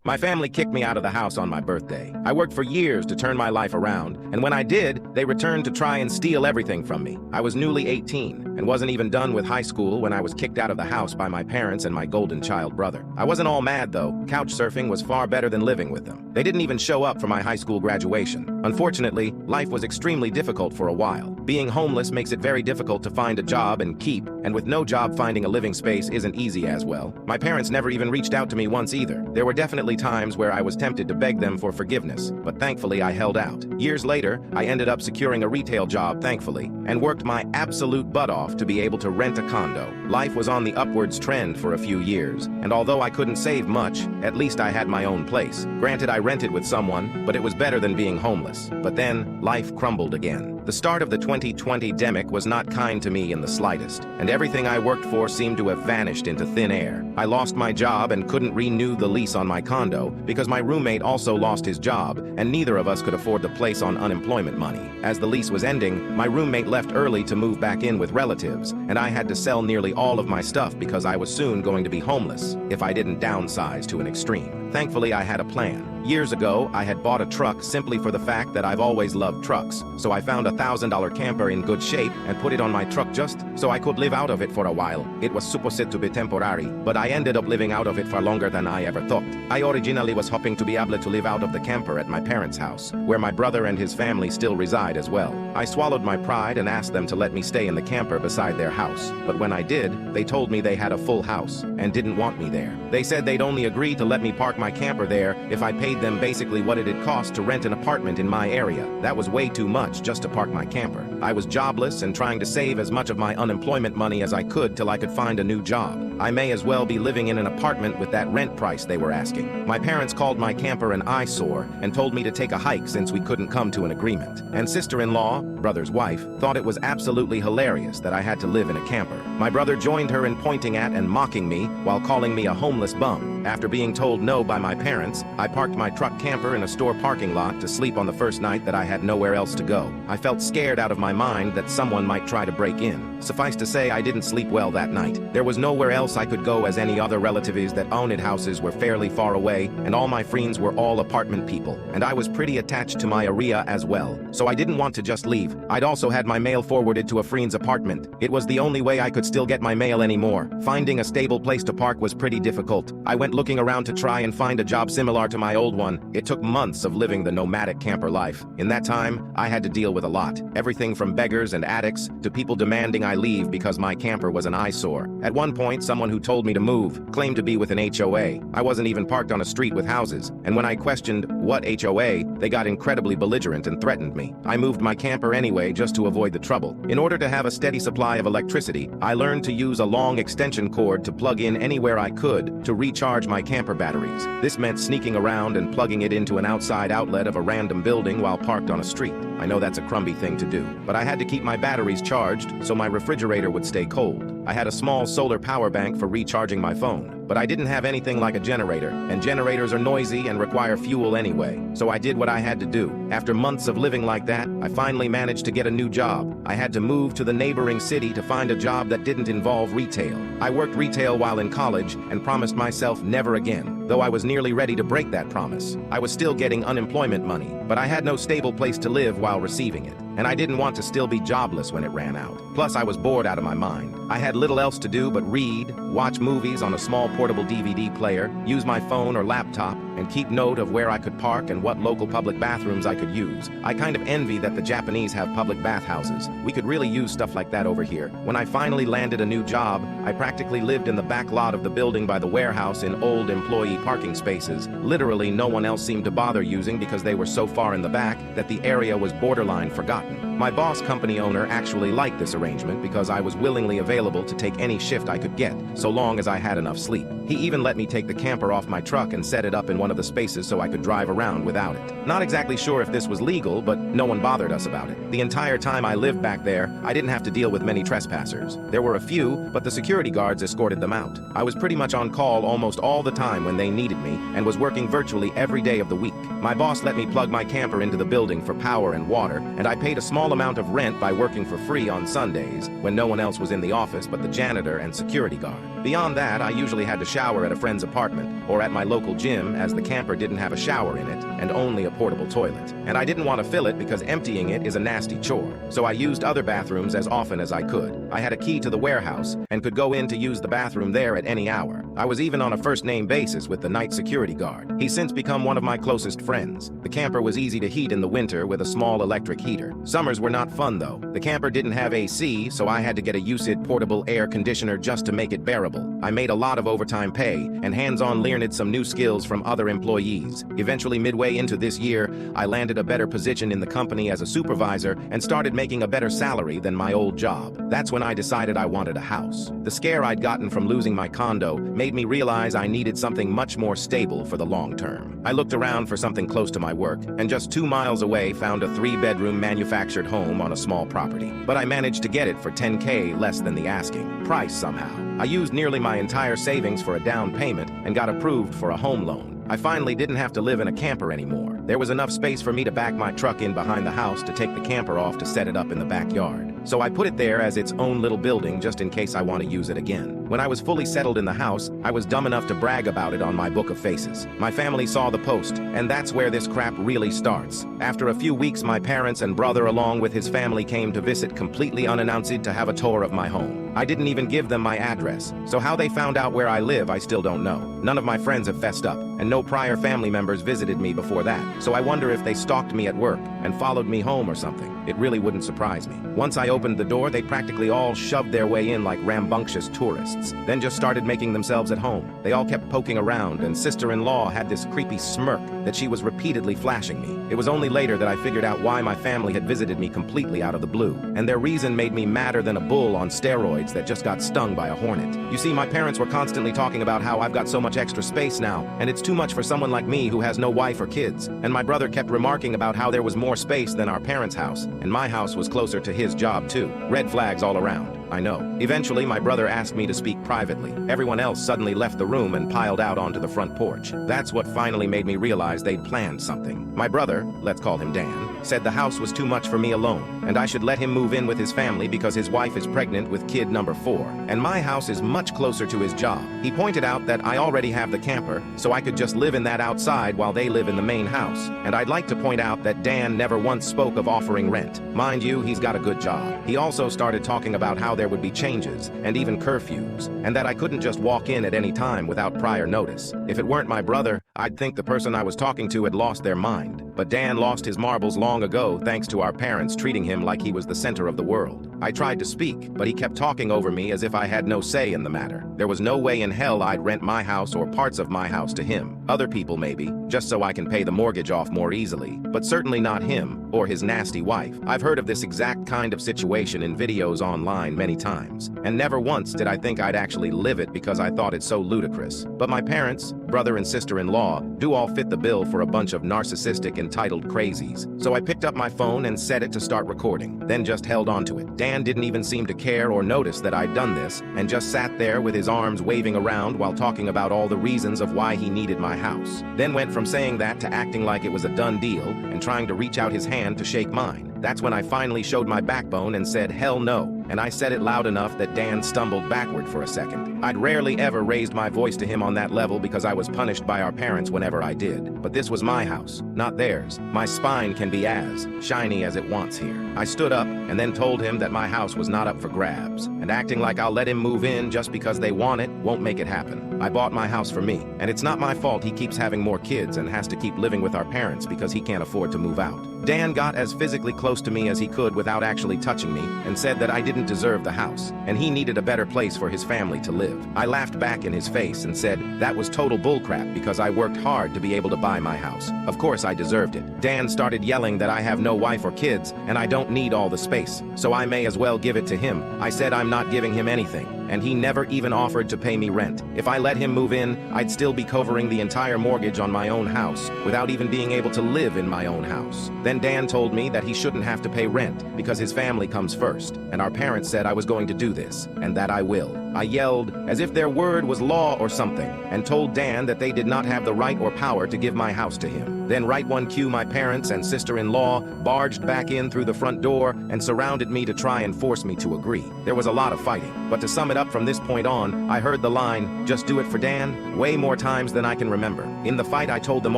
My family kicked me out of the house on my birthday. I worked for years to turn my life around, and when I did, they returned to try and steal everything from me. I was newly 18 and wasn't even done with high school when I was kicked out of the house by my parents and my golden child brother. I wasn't all mad though. Couch surfing was far better than living with them. They didn't even show up for my high school graduation. Unfortunately, life was extremely difficult for a while. Being homeless makes it very difficult to find a job and keep, and with no job, finding a living space isn't easy as well. My parents never even reached out to me once either. There were definitely times where I was tempted to beg them for forgiveness, but thankfully I held out. Years later, I ended up securing a retail job, thankfully, and worked my absolute butt off to be able to rent a condo. Life was on the upwards trend for a few years, and although I couldn't save much, at least I had my own place. Granted, I rented with someone, but it was better than being homeless. But then, life crumbled again. The start of the 2020 demic was not kind to me in the slightest, and everything I worked for seemed to have vanished into thin air. I lost my job and couldn't renew the lease on my condo because my roommate also lost his job, and neither of us could afford the place on unemployment money. As the lease was ending, my roommate left early to move back in with relatives, and I had to sell nearly all of my stuff because I was soon going to be homeless if I didn't downsize to an extreme. Thankfully, I had a plan. Years ago, I had bought a truck simply for the fact that I've always loved trucks, so I found a $1,000 camper in good shape and put it on my truck just so I could live out of it for a while. It was supposed to be temporary, but I ended up living out of it for longer than I ever thought. I originally was hoping to be able to live out of the camper at my parents' house, where my brother and his family still reside as well. I swallowed my pride and asked them to let me stay in the camper beside their house, but when I did, they told me they had a full house and didn't want me there. They said they'd only agree to let me park my camper there if I paid them basically what it'd cost to rent an apartment in my area. That was way too much just to park my camper. I was jobless and trying to save as much of my unemployment money as I could till I could find a new job. I may as well be living in an apartment with that rent price they were asking. My parents called my camper an eyesore and told me to take a hike since we couldn't come to an agreement. And sister-in-law, brother's wife, thought it was absolutely hilarious that I had to live in a camper. My brother joined her in pointing at and mocking me while calling me a homeless bum. After being told no by my parents, I parked my truck camper in a store parking lot to sleep on the first night that I had nowhere else to go. I felt scared out of my mind that someone might try to break in. Suffice to say, I didn't sleep well that night. There was nowhere else I could go as any other relatives that owned houses were fairly far away, and all my friends were all apartment people, and I was pretty attached to my area as well. So I didn't want to just leave. I'd also had my mail forwarded to a friend's apartment. It was the only way I could still get my mail anymore. Finding a stable place to park was pretty difficult. I went looking around to try and find a job similar to my old one. It took months of living the nomadic camper life. In that time, I had to deal with a lot. Everything from beggars and addicts to people demanding I leave because my camper was an eyesore. At one point, someone who told me to move claimed to be with an HOA. I wasn't even parked on a street with houses, and when I questioned what HOA, they got incredibly belligerent and threatened me. I moved my camper anyway just to avoid the trouble. In order to have a steady supply of electricity, I learned to use a long extension cord to plug in anywhere I could to recharge my camper batteries. This meant sneaking around and plugging it into an outside outlet of a random building while parked on a street. I know that's a crumby thing to do, but I had to keep my batteries charged so my refrigerator would stay cold. I had a small solar power bank for recharging my phone, but I didn't have anything like a generator, and generators are noisy and require fuel anyway, so I did what I had to do. After months of living like that, I finally managed to get a new job. I had to move to the neighboring city to find a job that didn't involve retail. I worked retail while in college and promised myself never again. Though I was nearly ready to break that promise, I was still getting unemployment money, but I had no stable place to live while receiving it, and I didn't want to still be jobless when it ran out. Plus, I was bored out of my mind. I had little else to do but read, watch movies on a small portable DVD player, use my phone or laptop, and keep note of where I could park and what local public bathrooms I could use. I kind of envy that the Japanese have public bathhouses. We could really use stuff like that over here. When I finally landed a new job, I practically lived in the back lot of the building by the warehouse in old employee parking spaces. Literally no one else seemed to bother using because they were so far in the back that the area was borderline forgotten. My boss company owner actually liked this arrangement because I was willingly available to take any shift I could get, so long as I had enough sleep. He even let me take the camper off my truck and set it up in one of the spaces so I could drive around without it. Not exactly sure if this was legal, but no one bothered us about it. The entire time I lived back there, I didn't have to deal with many trespassers. There were a few, but the security guards escorted them out. I was pretty much on call almost all the time when they needed me and was working virtually every day of the week. My boss let me plug my camper into the building for power and water, and I paid a small amount of rent by working for free on Sundays when no one else was in the office but the janitor and security guard. Beyond that, I usually had to shower at a friend's apartment or at my local gym, as the camper didn't have a shower in it and only a portable toilet. And I didn't want to fill it because emptying it is a nasty chore. So I used other bathrooms as often as I could. I had a key to the warehouse and could go in to use the bathroom there at any hour. I was even on a first-name basis with the night security guard. He's since become one of my closest friends. The camper was easy to heat in the winter with a small electric heater. Summers were not fun though. The camper didn't have AC, so I had to get a UCID portable air conditioner just to make it bearable. I made a lot of overtime pay and hands-on learned some new skills from other employees. Eventually, midway into this year, I landed a better position in the company as a supervisor and started making a better salary than my old job. That's when I decided I wanted a house. The scare I'd gotten from losing my condo made me realize I needed something much more stable for the long term. I looked around for something close to my work and just 2 miles away found a 3-bedroom manufactured home on a small property. But I managed to get it for $10K less than the asking price somehow. I used nearly my entire savings for a down payment and got approved for a home loan. I finally didn't have to live in a camper anymore. There was enough space for me to back my truck in behind the house to take the camper off to set it up in the backyard. So I put it there as its own little building just in case I want to use it again. When I was fully settled in the house, I was dumb enough to brag about it on my book of faces. My family saw the post, and that's where this crap really starts. After a few weeks, my parents and brother along with his family came to visit completely unannounced to have a tour of my home. I didn't even give them my address, so how they found out where I live I still don't know. None of my friends have fessed up, and no prior family members visited me before that, so I wonder if they stalked me at work and followed me home or something. It really wouldn't surprise me. Once I opened the door, they practically all shoved their way in like rambunctious tourists, then just started making themselves at home. They all kept poking around, and sister-in-law had this creepy smirk that she was repeatedly flashing me. It was only later that I figured out why my family had visited me completely out of the blue, and their reason made me madder than a bull on steroids that just got stung by a hornet. You see, my parents were constantly talking about how I've got so much extra space now, and it's too much for someone like me who has no wife or kids. And my brother kept remarking about how there was more space than our parents' house, and my house was closer to his job too. Red flags all around, I know. Eventually, my brother asked me to speak privately. Everyone else suddenly left the room and piled out onto the front porch. That's what finally made me realize they'd planned something. My brother, let's call him Dan, said the house was too much for me alone, and I should let him move in with his family because his wife is pregnant with kid number 4, and my house is much closer to his job. He pointed out that I already have the camper, so I could just live in that outside while they live in the main house. And I'd like to point out that Dan never once spoke of offering rent. Mind you, he's got a good job. He also started talking about how there would be changes and even curfews, and that I couldn't just walk in at any time without prior notice. If it weren't my brother, I'd think the person I was talking to had lost their mind. But Dan lost his marbles long ago thanks to our parents treating him like he was the center of the world. I tried to speak, but he kept talking over me as if I had no say in the matter. There was no way in hell I'd rent my house or parts of my house to him. Other people maybe, just so I can pay the mortgage off more easily, but certainly not him or his nasty wife. I've heard of this exact kind of situation in videos online many times, and never once did I think I'd actually live it because I thought it so ludicrous. But my parents, brother and sister-in-law, do all fit the bill for a bunch of narcissistic, entitled crazies. So I picked up my phone and set it to start recording, then just held on to it. Dan didn't even seem to care or notice that I'd done this, and just sat there with his arms waving around while talking about all the reasons of why he needed my house. Then went from saying that to acting like it was a done deal and trying to reach out his hand to shake mine. That's when I finally showed my backbone and said, hell no. And I said it loud enough that Dan stumbled backward for a second. I'd rarely ever raised my voice to him on that level because I was punished by our parents whenever I did. But this was my house, not theirs. My spine can be as shiny as it wants here. I stood up and then told him that my house was not up for grabs, and acting like I'll let him move in just because they want it won't make it happen. I bought my house for me, and it's not my fault he keeps having more kids and has to keep living with our parents because he can't afford to move out. Dan got as physically close to me as he could without actually touching me and said that I didn't deserve the house, and he needed a better place for his family to live. I laughed back in his face and said that was total bullcrap because I worked hard to be able to buy my house. Of course I deserved it. Dan started yelling that I have no wife or kids and I don't need all the space, so I may as well give it to him. I said I'm not giving him anything, and he never even offered to pay me rent. If I let him move in, I'd still be covering the entire mortgage on my own house without even being able to live in my own house. Then Dan told me that he shouldn't have to pay rent because his family comes first, and our parents said I was going to do this, and that I will. I yelled, as if their word was law or something, and told Dan that they did not have the right or power to give my house to him. Then right one cue, my parents and sister-in-law barged back in through the front door and surrounded me to try and force me to agree. There was a lot of fighting, but to sum it up from this point on, I heard the line, "Just do it for Dan," way more times than I can remember. In the fight, I told them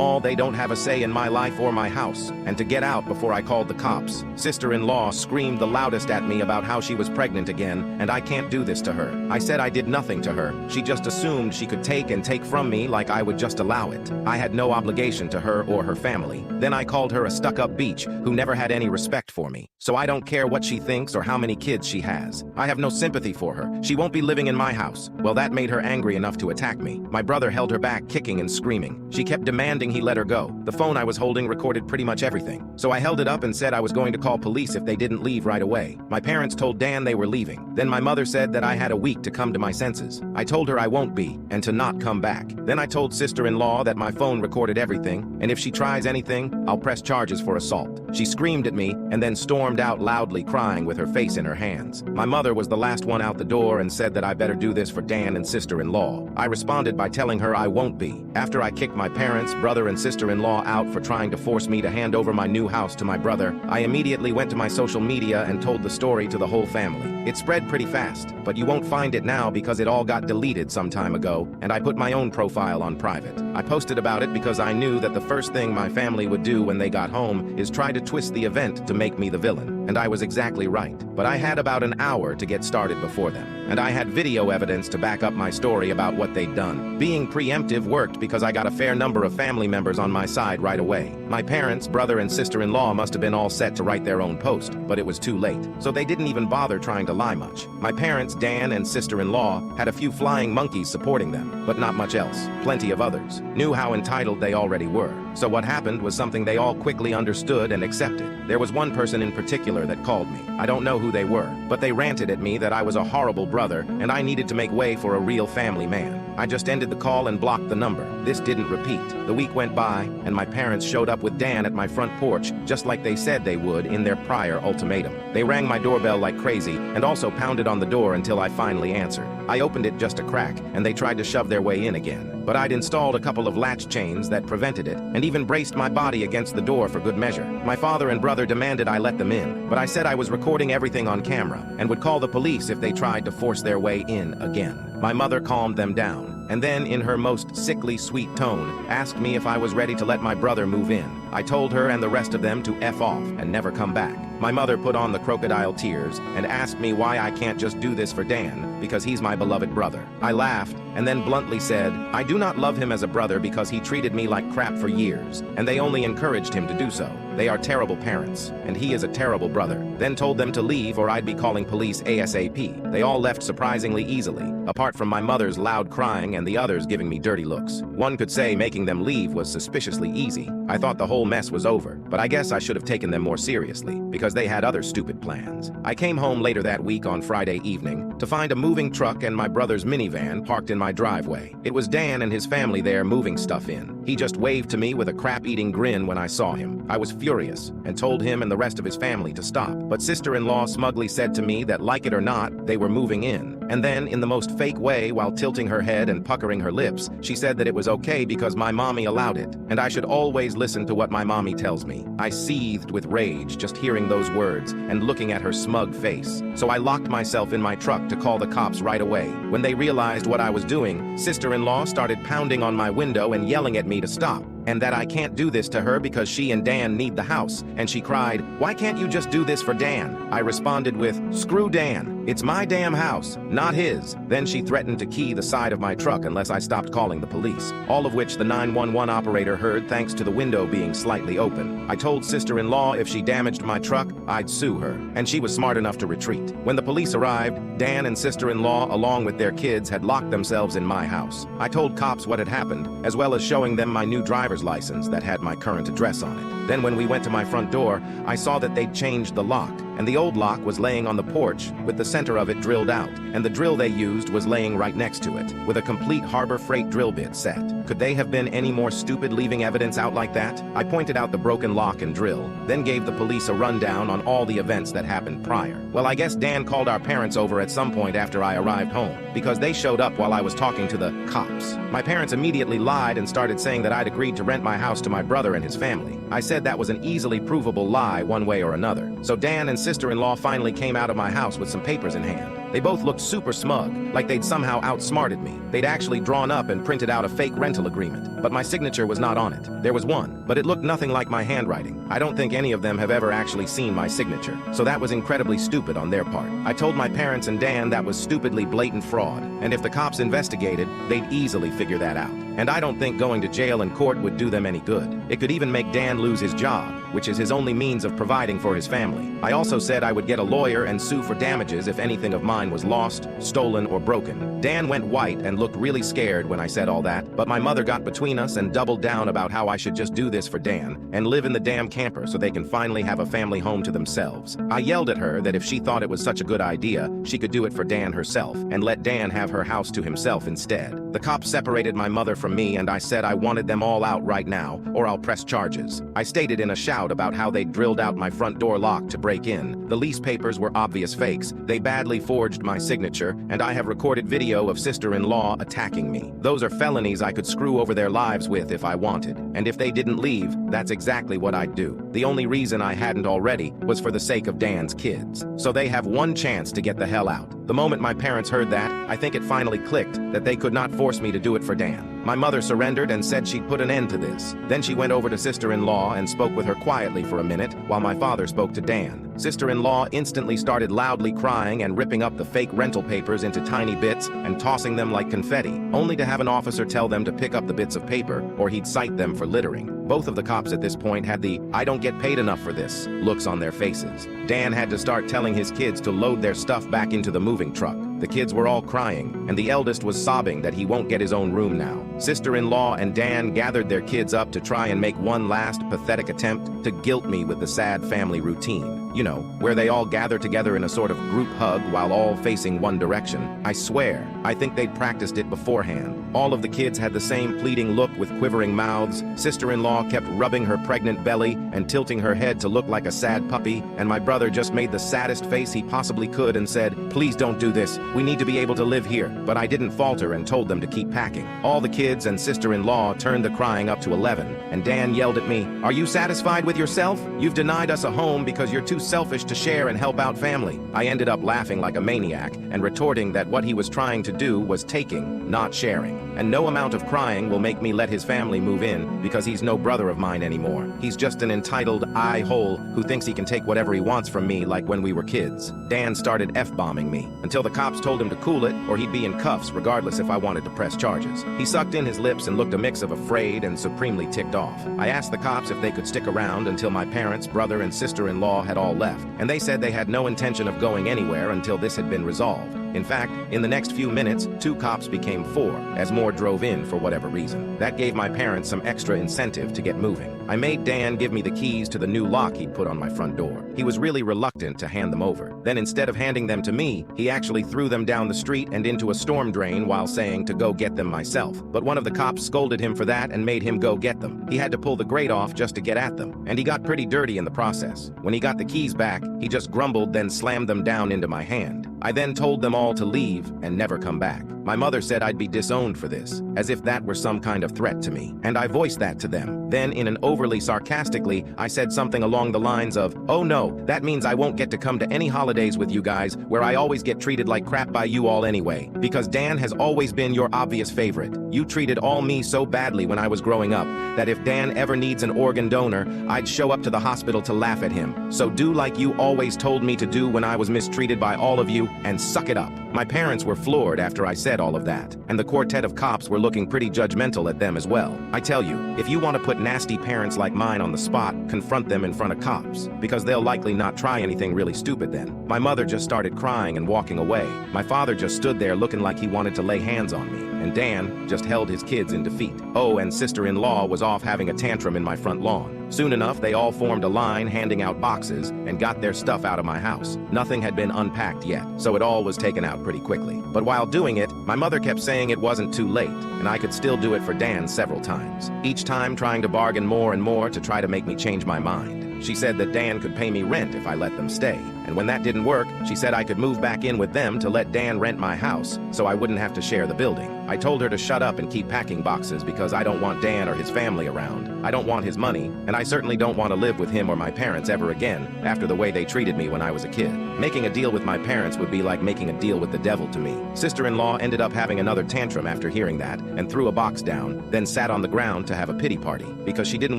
all they don't have a say in my life or my house, and to get out before I called the cops. Sister-in-law screamed the loudest at me about how she was pregnant again, and I can't do this to her. I said I did nothing to her. She just assumed she could take and take from me like I would just allow it. I had no obligation to her or her family. Then I called her a stuck-up beach who never had any respect for me. So I don't care what she thinks or how many kids she has. I have no sympathy for her. She won't be living in my house. Well, that made her angry enough to attack me. My brother held her back, kicking and screaming. She kept demanding he let her go. The phone I was holding recorded pretty much everything. So I held it up and said I was going to call police if they didn't leave right away. My parents told Dan they were leaving. Then my mother said that I had a week to come to my senses. I told her I won't be, and to not come back. Then I told sister-in-law that my phone recorded everything, and if she tries anything, I'll press charges for assault. She screamed at me and then stormed out loudly, crying with her face in her hands. My mother was the last one out the door and said that I better do this for Dan and sister-in-law. I responded by telling her I won't be. After I kicked my parents, brother, and sister-in-law out for trying to force me to hand over my new house to my brother, I immediately went to my social media and told the story to the whole family. It spread pretty fast, but you won't find it now because it all got deleted some time ago, and I put my own profile on private. I posted about it because I knew that the first thing my family would do when they got home is try to twist the event to make me the villain. And I was exactly right. But I had about an hour to get started before them. And I had video evidence to back up my story about what they'd done. Being preemptive worked because I got a fair number of family members on my side right away. My parents, brother, and sister-in-law must have been all set to write their own post, but it was too late. So they didn't even bother trying to lie much. My parents, Dan, and sister-in-law had a few flying monkeys supporting them, but not much else. Plenty of others knew how entitled they already were. So what happened was something they all quickly understood and accepted. There was one person in particular that called me. I don't know who they were, but they ranted at me that I was a horrible brother and I needed to make way for a real family man. I just ended the call and blocked the number. This didn't repeat. The week went by, and my parents showed up with Dan at my front porch, just like they said they would in their prior ultimatum. They rang my doorbell like crazy and also pounded on the door until I finally answered. I opened it just a crack, and they tried to shove their way in again. But I'd installed a couple of latch chains that prevented it, and even braced my body against the door for good measure. My father and brother demanded I let them in, but I said I was recording everything on camera and would call the police if they tried to force their way in again. My mother calmed them down, and then, in her most sickly sweet tone, asked me if I was ready to let my brother move in. I told her and the rest of them to F off and never come back. My mother put on the crocodile tears and asked me why I can't just do this for Dan, because he's my beloved brother. I laughed and then bluntly said, I do not love him as a brother because he treated me like crap for years, and they only encouraged him to do so. They are terrible parents, and he is a terrible brother. Then told them to leave or I'd be calling police ASAP. They all left surprisingly easily, apart from my mother's loud crying and the others giving me dirty looks. One could say making them leave was suspiciously easy. I thought the whole mess was over, but I guess I should have taken them more seriously, because they had other stupid plans. I came home later that week on Friday evening to find a moving truck and my brother's minivan parked in my driveway. It was Dan and his family there moving stuff in. He just waved to me with a crap-eating grin when I saw him. I was furious and told him and the rest of his family to stop. But sister-in-law smugly said to me that, like it or not, they were moving in. And then, in the most fake way, while tilting her head and puckering her lips, she said that it was okay because my mommy allowed it, and I should always listen to what my mommy tells me. I seethed with rage just hearing those words and looking at her smug face. So I locked myself in my truck to call the cops right away. When they realized what I was doing, sister-in-law started pounding on my window and yelling at me to stop, and that I can't do this to her because she and Dan need the house. And she cried, "Why can't you just do this for Dan?" I responded with, "Screw Dan. It's my damn house, not his." Then she threatened to key the side of my truck unless I stopped calling the police, all of which the 911 operator heard thanks to the window being slightly open. I told sister-in-law if she damaged my truck, I'd sue her, and she was smart enough to retreat. When the police arrived, Dan and sister-in-law, along with their kids, had locked themselves in my house. I told cops what had happened, as well as showing them my new driver's license that had my current address on it. Then when we went to my front door, I saw that they'd changed the lock, and the old lock was laying on the porch with the center of it drilled out, and the drill they used was laying right next to it, with a complete Harbor Freight drill bit set. Could they have been any more stupid leaving evidence out like that? I pointed out the broken lock and drill, then gave the police a rundown on all the events that happened prior. Well, I guess Dan called our parents over at some point after I arrived home, because they showed up while I was talking to the cops. My parents immediately lied and started saying that I'd agreed to rent my house to my brother and his family. I said that was an easily provable lie one way or another. So Dan and sister-in-law finally came out of my house with some papers in hand. They both looked super smug, like they'd somehow outsmarted me. They'd actually drawn up and printed out a fake rental agreement, but my signature was not on it. There was one, but it looked nothing like my handwriting. I don't think any of them have ever actually seen my signature, so that was incredibly stupid on their part. I told my parents and Dan that was stupidly blatant fraud, and if the cops investigated, they'd easily figure that out. And I don't think going to jail and court would do them any good. It could even make Dan lose his job, which is his only means of providing for his family. I also said I would get a lawyer and sue for damages if anything of mine was lost, stolen, or broken. Dan went white and looked really scared when I said all that, but my mother got between us and doubled down about how I should just do this for Dan and live in the damn camper so they can finally have a family home to themselves. I yelled at her that if she thought it was such a good idea, she could do it for Dan herself and let Dan have her house to himself instead. The cops separated my mother from me, and I said I wanted them all out right now, or I'll press charges. I stated in a shout about how they drilled out my front door lock to break in. The lease papers were obvious fakes. They badly forged my signature, and I have recorded video of sister-in-law attacking me. Those are felonies I could screw over their lives with if I wanted, and if they didn't leave, that's exactly what I'd do. The only reason I hadn't already was for the sake of Dan's kids. So they have one chance to get the hell out. The moment my parents heard that, I think it finally clicked that they could not force me to do it for Dan. My mother surrendered and said she'd put an end to this. Then she went over to sister-in-law and spoke with her quietly for a minute while my father spoke to Dan. Sister-in-law instantly started loudly crying and ripping up the fake rental papers into tiny bits and tossing them like confetti, only to have an officer tell them to pick up the bits of paper or he'd cite them for littering. Both of the cops at this point had the "I don't get paid enough for this" looks on their faces. Dan had to start telling his kids to load their stuff back into the moving truck. The kids were all crying, and the eldest was sobbing that he won't get his own room now. Sister-in-law and Dan gathered their kids up to try and make one last pathetic attempt to guilt me with the sad family routine. You know, where they all gather together in a sort of group hug while all facing one direction. I swear, I think they'd practiced it beforehand. All of the kids had the same pleading look with quivering mouths. Sister-in-law kept rubbing her pregnant belly and tilting her head to look like a sad puppy, and my brother just made the saddest face he possibly could and said, "Please don't do this. We need to be able to live here." But I didn't falter and told them to keep packing. All the kids and sister-in-law turned the crying up to 11, and Dan yelled at me, "Are you satisfied with yourself? You've denied us a home because you're too selfish to share and help out family." I ended up laughing like a maniac and retorting that what he was trying to do was taking, not sharing. And no amount of crying will make me let his family move in because he's no brother of mine anymore. He's just an entitled eye-hole who thinks he can take whatever he wants from me like when we were kids. Dan started F-bombing me until the cops told him to cool it or he'd be in cuffs regardless if I wanted to press charges. He sucked in his lips and looked a mix of afraid and supremely ticked off. I asked the cops if they could stick around until my parents, brother, and sister-in-law had all left, and they said they had no intention of going anywhere until this had been resolved. In fact, in the next few minutes, 2 cops became 4, as more drove in for whatever reason. That gave my parents some extra incentive to get moving. I made Dan give me the keys to the new lock he'd put on my front door. He was really reluctant to hand them over. Then instead of handing them to me, he actually threw them down the street and into a storm drain while saying to go get them myself. But one of the cops scolded him for that and made him go get them. He had to pull the grate off just to get at them, and he got pretty dirty in the process. When he got the keys back, he just grumbled, then slammed them down into my hand. I then told them all to leave and never come back. My mother said I'd be disowned for this, as if that were some kind of threat to me, and I voiced that to them. Then, in an overly sarcastically, I said something along the lines of, "Oh no, that means I won't get to come to any holidays with you guys, where I always get treated like crap by you all anyway, because Dan has always been your obvious favorite. You treated all me so badly when I was growing up, that if Dan ever needs an organ donor, I'd show up to the hospital to laugh at him. So do like you always told me to do when I was mistreated by all of you, and suck it up." My parents were floored after I said all of that, and the quartet of cops were looking pretty judgmental at them as well. I tell you, if you want to put nasty parents like mine on the spot, confront them in front of cops, because they'll likely not try anything really stupid then. My mother just started crying and walking away. My father just stood there looking like he wanted to lay hands on me, and Dan just held his kids in defeat. Oh, and sister-in-law was off having a tantrum in my front lawn. Soon enough, they all formed a line handing out boxes and got their stuff out of my house. Nothing had been unpacked yet, so it all was taken out pretty quickly. But while doing it, my mother kept saying it wasn't too late, and I could still do it for Dan several times, each time trying to bargain more and more to try to make me change my mind. She said that Dan could pay me rent if I let them stay, and when that didn't work, she said I could move back in with them to let Dan rent my house so I wouldn't have to share the building. I told her to shut up and keep packing boxes because I don't want Dan or his family around. I don't want his money, and I certainly don't want to live with him or my parents ever again after the way they treated me when I was a kid. Making a deal with my parents would be like making a deal with the devil to me. Sister-in-law ended up having another tantrum after hearing that and threw a box down, then sat on the ground to have a pity party because she didn't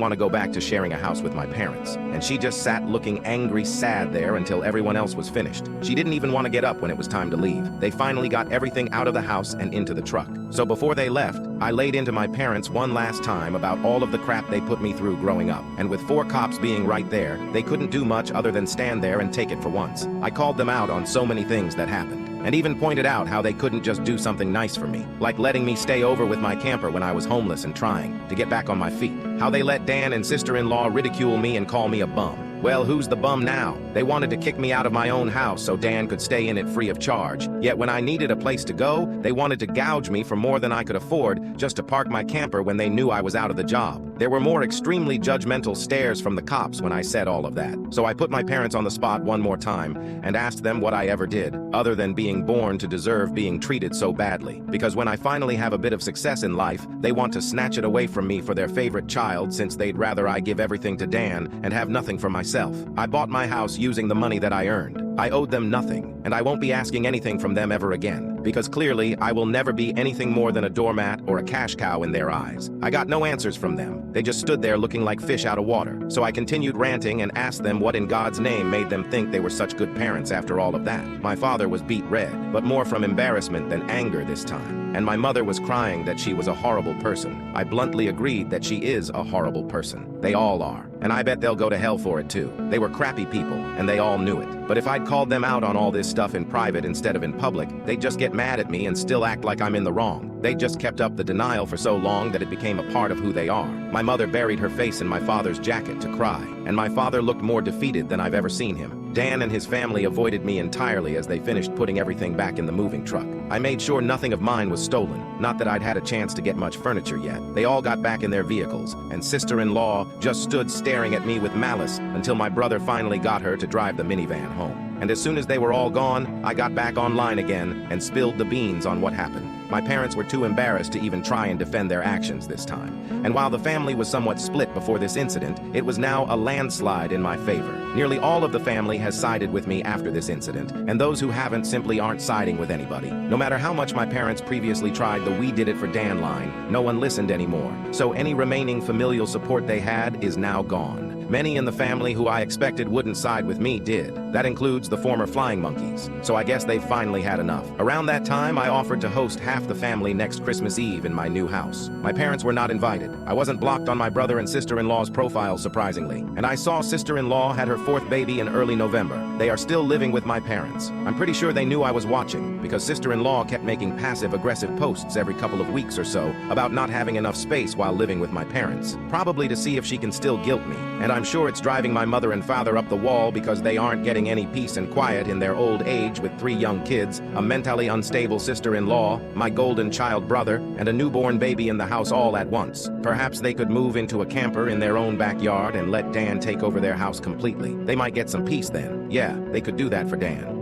want to go back to sharing a house with my parents. And she just sat looking angry, sad there until everyone else was finished. She didn't even want to get up when it was time to leave. They finally got everything out of the house and into the truck. So before they left, I laid into my parents one last time about all of the crap they put me through growing up. And with 4 cops being right there, they couldn't do much other than stand there and take it for once. I called them out on so many things that happened, and even pointed out how they couldn't just do something nice for me, like letting me stay over with my camper when I was homeless and trying to get back on my feet. How they let Dan and sister-in-law ridicule me and call me a bum. Well, who's the bum now? They wanted to kick me out of my own house so Dan could stay in it free of charge. Yet when I needed a place to go, they wanted to gouge me for more than I could afford just to park my camper when they knew I was out of the job. There were more extremely judgmental stares from the cops when I said all of that. So I put my parents on the spot one more time and asked them what I ever did, other than being born to deserve being treated so badly. Because when I finally have a bit of success in life, they want to snatch it away from me for their favorite child, since they'd rather I give everything to Dan and have nothing for myself. I bought my house using the money that I earned. I owed them nothing, and I won't be asking anything from them ever again, because clearly I will never be anything more than a doormat or a cash cow in their eyes. I got no answers from them. They just stood there looking like fish out of water. So I continued ranting and asked them what in God's name made them think they were such good parents after all of that. My father was beet red, but more from embarrassment than anger this time. And my mother was crying that she was a horrible person. I bluntly agreed that she is a horrible person. They all are. And I bet they'll go to hell for it too. They were crappy people, and they all knew it. But if I'd called them out on all this stuff in private instead of in public, they'd just get mad at me and still act like I'm in the wrong. They just kept up the denial for so long that it became a part of who they are. My mother buried her face in my father's jacket to cry, and my father looked more defeated than I've ever seen him. Dan and his family avoided me entirely as they finished putting everything back in the moving truck. I made sure nothing of mine was stolen, not that I'd had a chance to get much furniture yet. They all got back in their vehicles, and sister-in-law just stood staring at me with malice until my brother finally got her to drive the minivan home. And as soon as they were all gone, I got back online again and spilled the beans on what happened. My parents were too embarrassed to even try and defend their actions this time. And while the family was somewhat split before this incident, it was now a landslide in my favor. Nearly all of the family has sided with me after this incident, and those who haven't simply aren't siding with anybody. No matter how much my parents previously tried the "we did it for Dan" line, no one listened anymore. So any remaining familial support they had is now gone. Many in the family who I expected wouldn't side with me did. That includes the former Flying Monkeys. So I guess they've finally had enough. Around that time, I offered to host half the family next Christmas Eve in my new house. My parents were not invited. I wasn't blocked on my brother and sister-in-law's profiles, surprisingly. And I saw sister-in-law had her 4th baby in early November. They are still living with my parents. I'm pretty sure they knew I was watching, because sister-in-law kept making passive-aggressive posts every couple of weeks or so about not having enough space while living with my parents, probably to see if she can still guilt me. And I'm sure it's driving my mother and father up the wall because they aren't getting any peace and quiet in their old age with 3 young kids, a mentally unstable sister-in-law, my golden child brother, and a newborn baby in the house all at once. Perhaps they could move into a camper in their own backyard and let Dan take over their house completely. They might get some peace then. Yeah, they could do that for Dan.